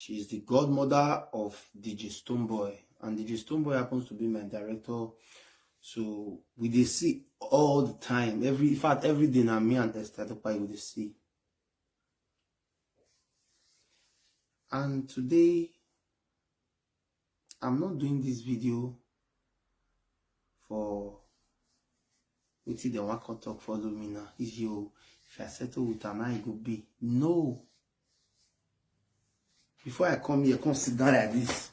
She is the godmother of DJ Stoneboy, and DJ Stoneboy happens to be my director. So we dey see all the time. In fact, every day now, me and Esther edokpayi we dey see. And today, I'm not doing this video for wetin dem wan come talk follow me now. If I settle with am, how e go be? No. Before I come here, come sit down like this.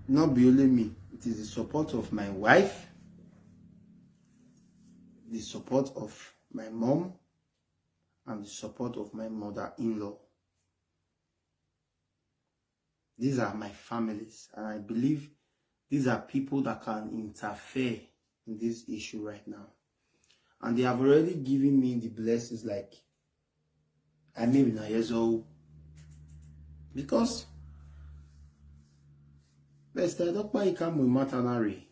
Not be only me. It is the support of my wife, the support of my mom, and the support of my mother-in-law. These are my families, and I believe these are people that can interfere in this issue right now. And they have already given me the blessings, like I may be 9 years old. Because Esther edokpayi come with maternary.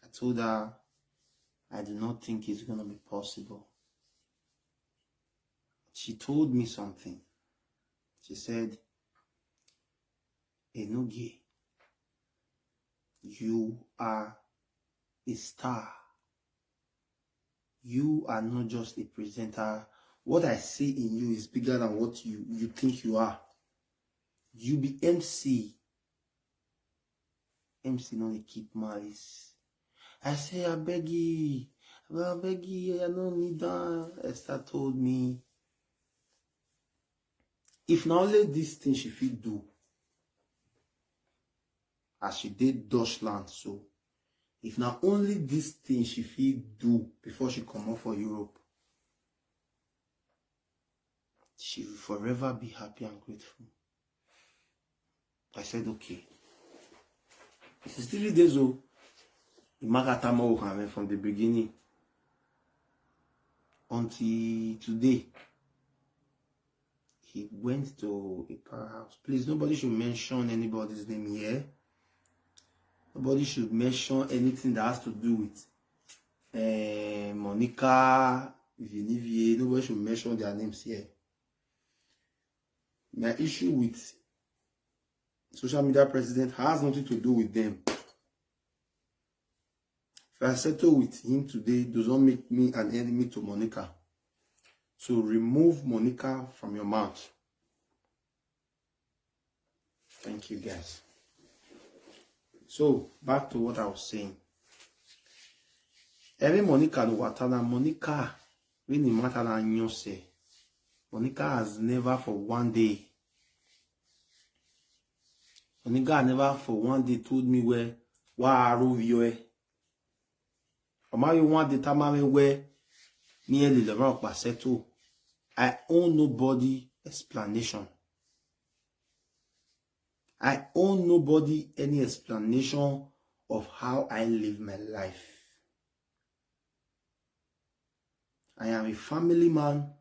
I told her I do not think it's going to be possible. She told me something. She said, Enogie, you are a star. You are not just a presenter. What I see in you is bigger than what you think you are. You be MC. MC no dey keep malice. I say, I beg you, I don't need that. Esther told me, if not only this thing she fit do, as she did Deutschland, so if not only this thing she fit do before she come out for Europe, she will forever be happy and grateful. I said, okay. This is 3 days old. From the beginning until today. He went to Epa house. Please, nobody should mention anybody's name here. Nobody should mention anything that has to do with Monica, Vivier. Nobody should mention their names here. My issue with social media president has nothing to do with them. If I settle with him today, does not make me an enemy to Monica. So remove Monica from your mouth. Thank you, guys. So back to what I was saying. Every Monica no watana Monica really matter than you say. Monica has never for one day. Monica never for one day told me where you you want the time where nearly the rock was settled. I owe nobody explanation. I owe nobody any explanation of how I live my life. I am a family man.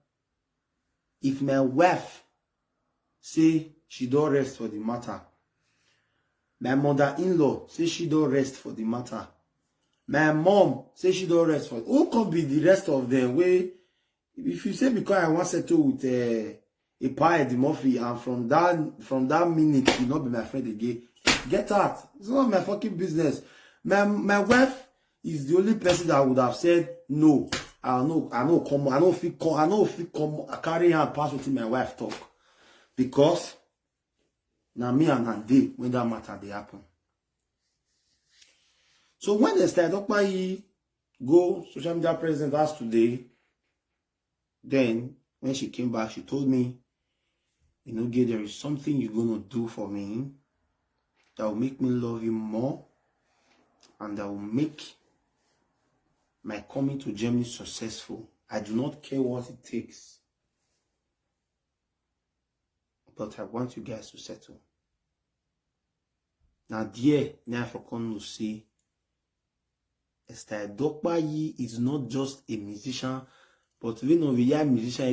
If my wife say she don't rest for the matter, my mother-in-law say she don't rest for the matter, my mom say she don't rest for. Who can be the rest of them? Way if you say because I want to settle with Epa EDDIE MURPHY, and from that minute you not be my friend again, get out. It's not my fucking business. My wife is the only person that would have said no. I don't feel come. I carry her pass with my wife talk, because now me and her day when that matter they happen. So when Esther edokpayi go social media president as today, then when she came back, she told me, Enogie, there is something you're gonna do for me that will make me love you more, and that will make my coming to Germany successful. I do not care what it takes, but I want you guys to settle. Now, dear, now for come to see, Esther edokpayi is not just a musician, but we know we are musician.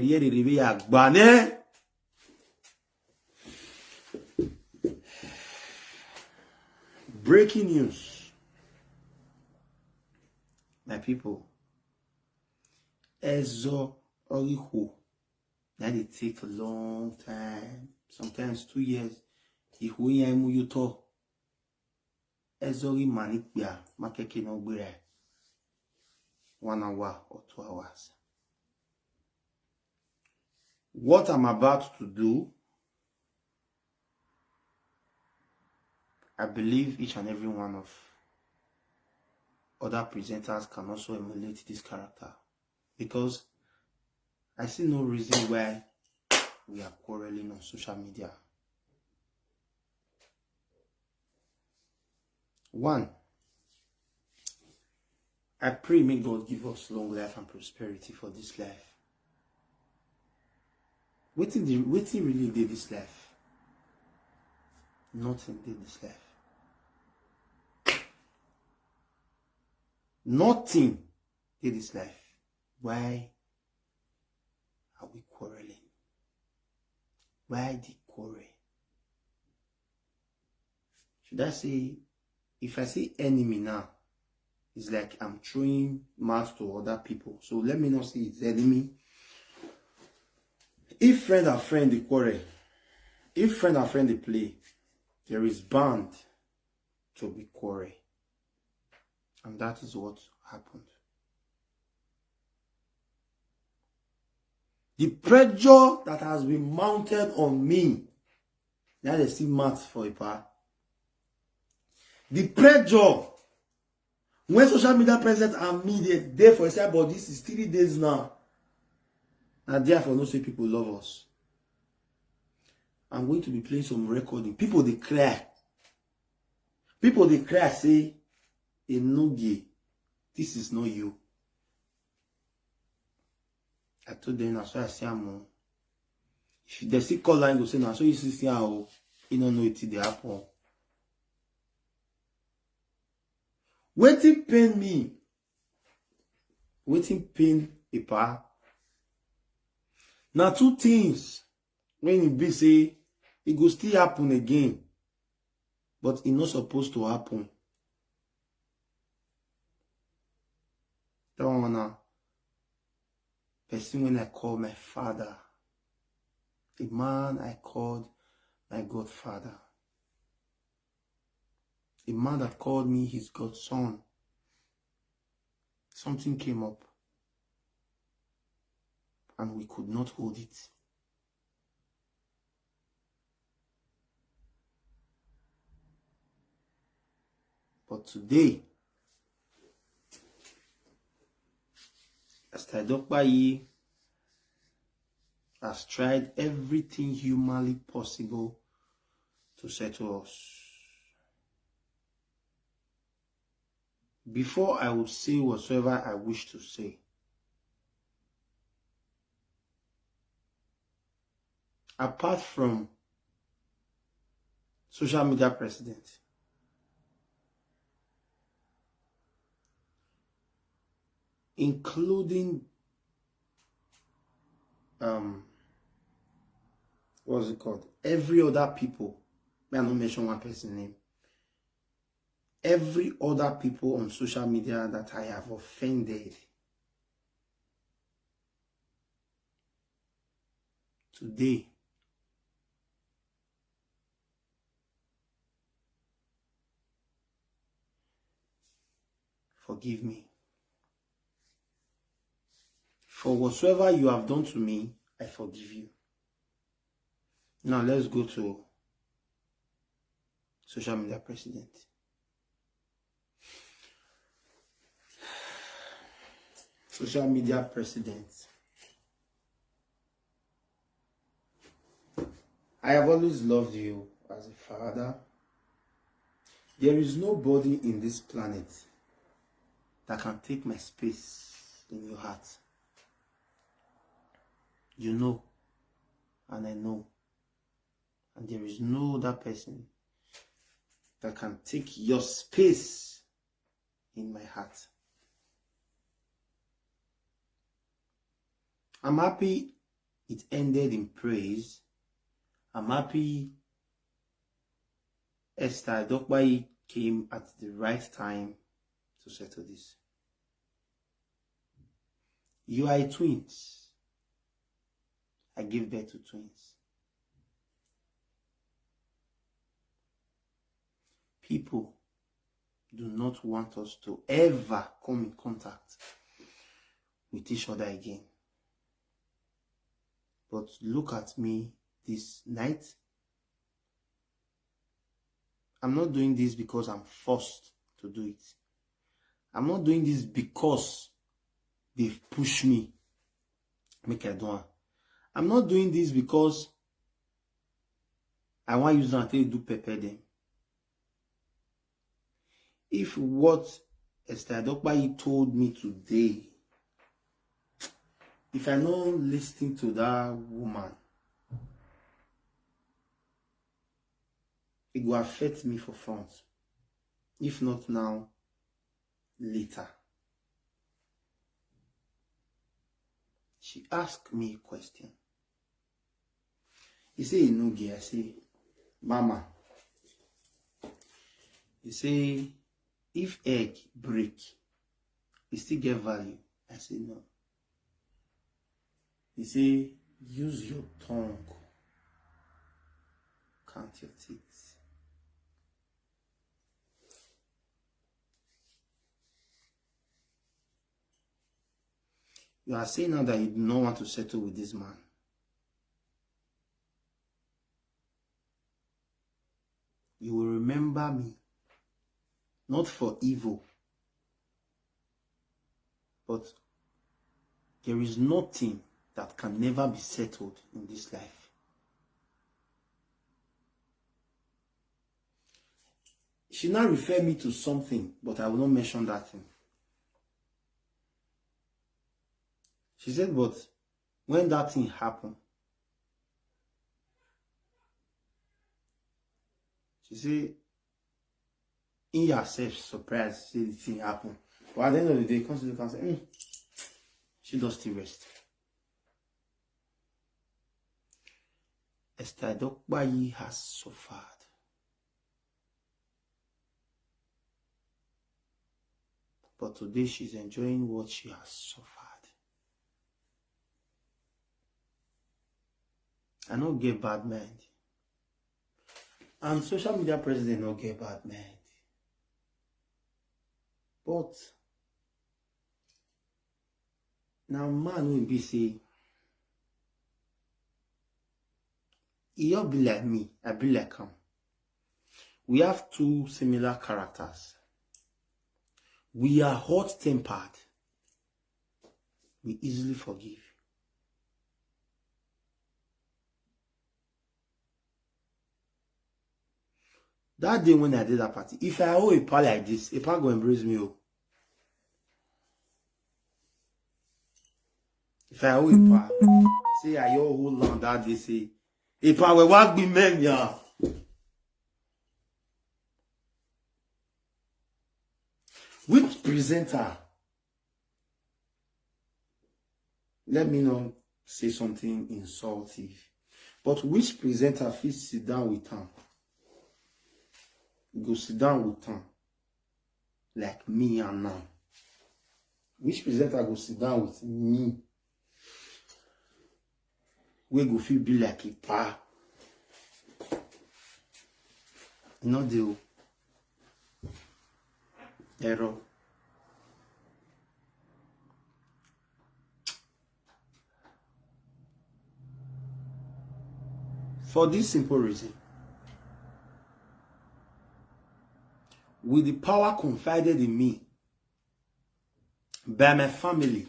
Breaking news, my people. Ezo Oriho. That it take a long time, sometimes 2 years. Ihu yemu yuto. Ezori manikbia makeke no gbere. 1 hour or 2 hours. What I'm about to do, I believe each and every one of other presenters can also emulate this character, because I see no reason why we are quarreling on social media. 1, I pray may God give us long life and prosperity for this life. Waiting really did this life. Nothing did this life. Nothing did this life. Why are we quarreling? Why the quarrel? Should I say, if I say enemy now, it's like I'm throwing mouth to other people. So let me not say it's enemy. If friend and friend they quarrel, if friend and friend they play, there is bound to be quarrel. And that is what happened. The pressure that has been mounted on me, now they see maths for Epa. The pressure, when social media present and me, they there for example, but this is 3 days now. And therefore, no say people love us. I'm going to be playing some recording. People they cry. People they cry say, Enogie, this is not you. I told them that's why I say I'm. If they see call line, go say now, so you see how you don't know it they happen. Waiting pain me. Waiting pain Epa. Now 2 things when it be say it go still happen again, but it's not supposed to happen. That one now. Person when I call my father, the man I called my godfather, a man that called me his godson. Something came up and we could not hold it. But today, Esther edokpayi has tried everything humanly possible to settle us. Before I would say whatsoever I wish to say, apart from social media president, including what's it called? Every other people, may I not mention one person's name. Every other people on social media that I have offended, today, forgive me. For whatsoever you have done to me, I forgive you. Now let's go to social media president. Social media president. I have always loved you as a father. There is nobody in this planet that can take my space in your heart. You know, and I know. And there is no other person that can take your space in my heart. I'm happy it ended in praise. I'm happy Esther edokpayi came at the right time to settle this. You are twins. I give birth to twins. People do not want us to ever come in contact with each other again. But look at me this night. I'm not doing this because I'm forced to do it. I'm not doing this because they've pushed me. Make I do it. I'm not doing this because I want you to do pepper them. If what Esther Edokpayi told me today, if I not listening to that woman, it will affect me for front. If not now, later. She asked me a question. He say, Enogie. I say, Mama. He say, if egg break, it still get value. I say, no. He say, use your tongue. Count your teeth. You are saying now that you do not want to settle with this man. You will remember me, not for evil, but there is nothing that can never be settled in this life. She now refer me to something, but I will not mention that thing. She said, but when that thing happened, she said, in yourself, surprised, say the thing happened. But at the end of the day, comes to the council, she does still rest. Esther Edokpayi has suffered. But today she's enjoying what she has suffered. I don't get bad mind. And social media president don't get bad mind. But now man will be say, he'll be like me, I be like him. We have two similar characters. We are hot-tempered. We easily forgive. That day when I did that party, if I owe Epa like this, Epa go embrace me. If I owe Epa, say I owe whole land that day, say, Epa, we walk be men, yeah. Which presenter? Let me not say something insulting, but which presenter feels sit down with him? Go sit down with him like me and now. Which presenter go sit down with me? We go feel be like Epa. No deal. Error. For this simple reason, with the power confided in me by my family,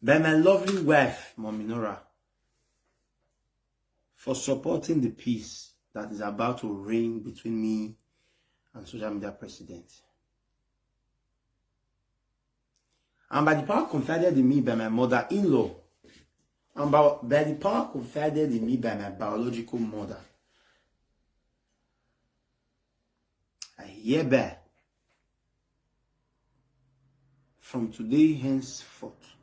by my lovely wife, Mommy Nora, for supporting the peace that is about to reign between me and social media president. And by the power confided in me by my mother-in-law, and by the power confided in me by my biological mother, I hereby, from today henceforth,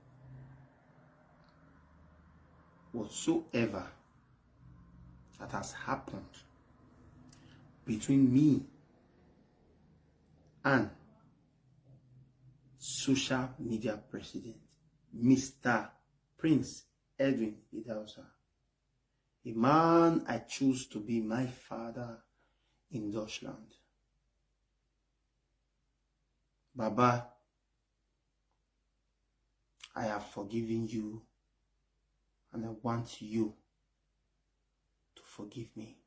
whatsoever that has happened between me and social media president, Mr. Prince Edwin Idausa, a man I choose to be my father in Deutschland. Baba, I have forgiven you, and I want you to forgive me.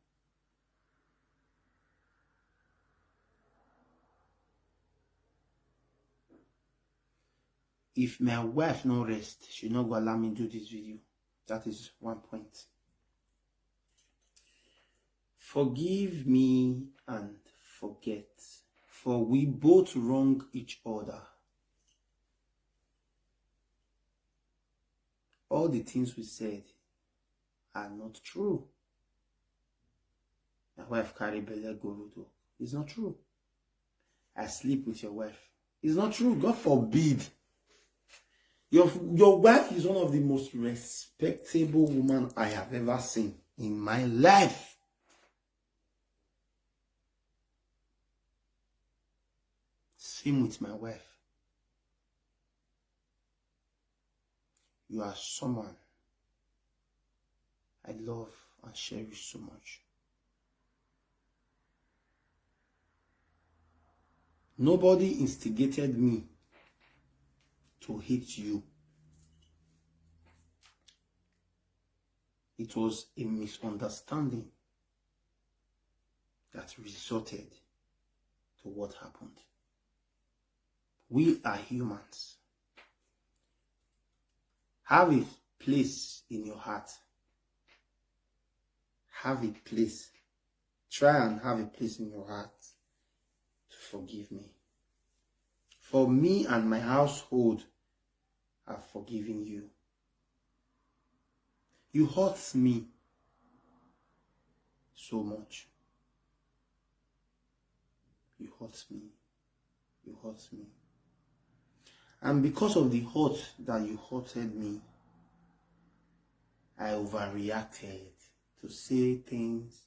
If my wife no rest, she not go allow me do this video. That is one point. Forgive me and forget, for we both wrong each other. All the things we said are not true. My wife carry belle go road. It's not true. I sleep with your wife. It's not true. God forbid. Your wife is one of the most respectable women I have ever seen in my life. Same with my wife. You are someone I love and cherish so much. Nobody instigated me to hate you. It was a misunderstanding that resulted to what happened. We are humans. Have a place in your heart. Have a place. Try and have a place in your heart to forgive me. For me and my household have forgiven you. You hurt me so much. You hurt me. You hurt me. And because of the hurt that you hurted me, I overreacted to say things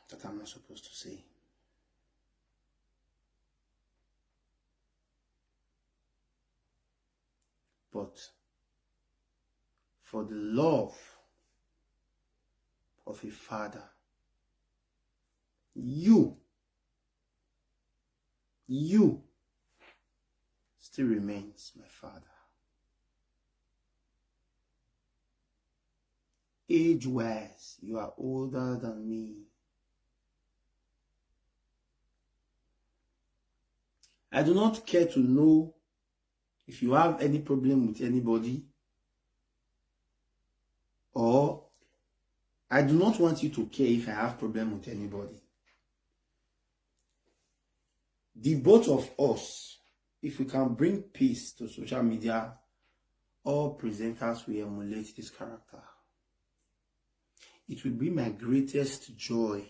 that I'm not supposed to say. But for the love of a father, you still remains my father. Age-wise, you are older than me. I do not care to know if you have any problem with anybody, or I do not want you to care if I have problem with anybody. The both of us, if we can bring peace to social media, all presenters will emulate this character. It will be my greatest joy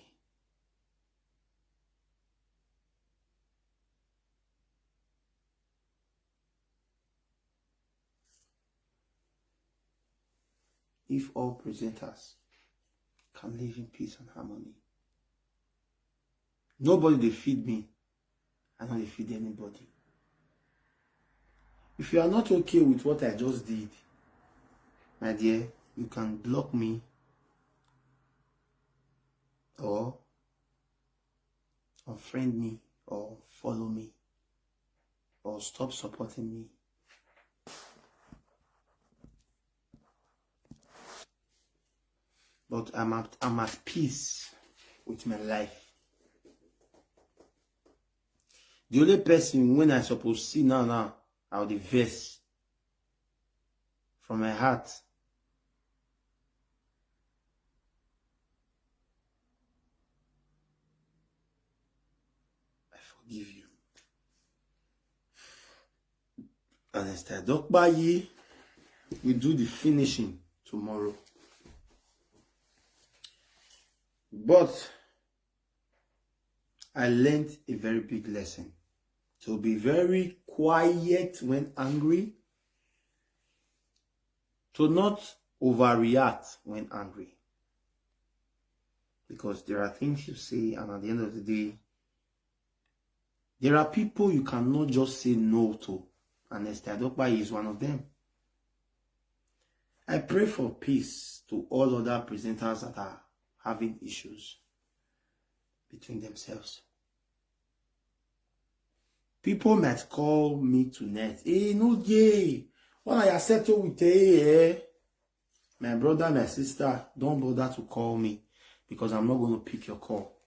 if all presenters can live in peace and harmony. Nobody they feed me, I don't feed anybody. If you are not okay with what I just did, my dear, you can block me or unfriend me or follow me or stop supporting me. But I'm at peace with my life. The only person when I supposed to see now, I'll the verse from my heart. I forgive you. And Esther, edokpayi, we do the finishing tomorrow. But I learned a very big lesson. To be very quiet when angry. To not overreact when angry. Because there are things you say, and at the end of the day, there are people you cannot just say no to. and Esther Edokpayi is one of them. I pray for peace to all other presenters that are having issues between themselves. People might call me tonight. Hey, Enogie, what I settle with my brother, my sister, don't bother to call me because I'm not going to pick your call.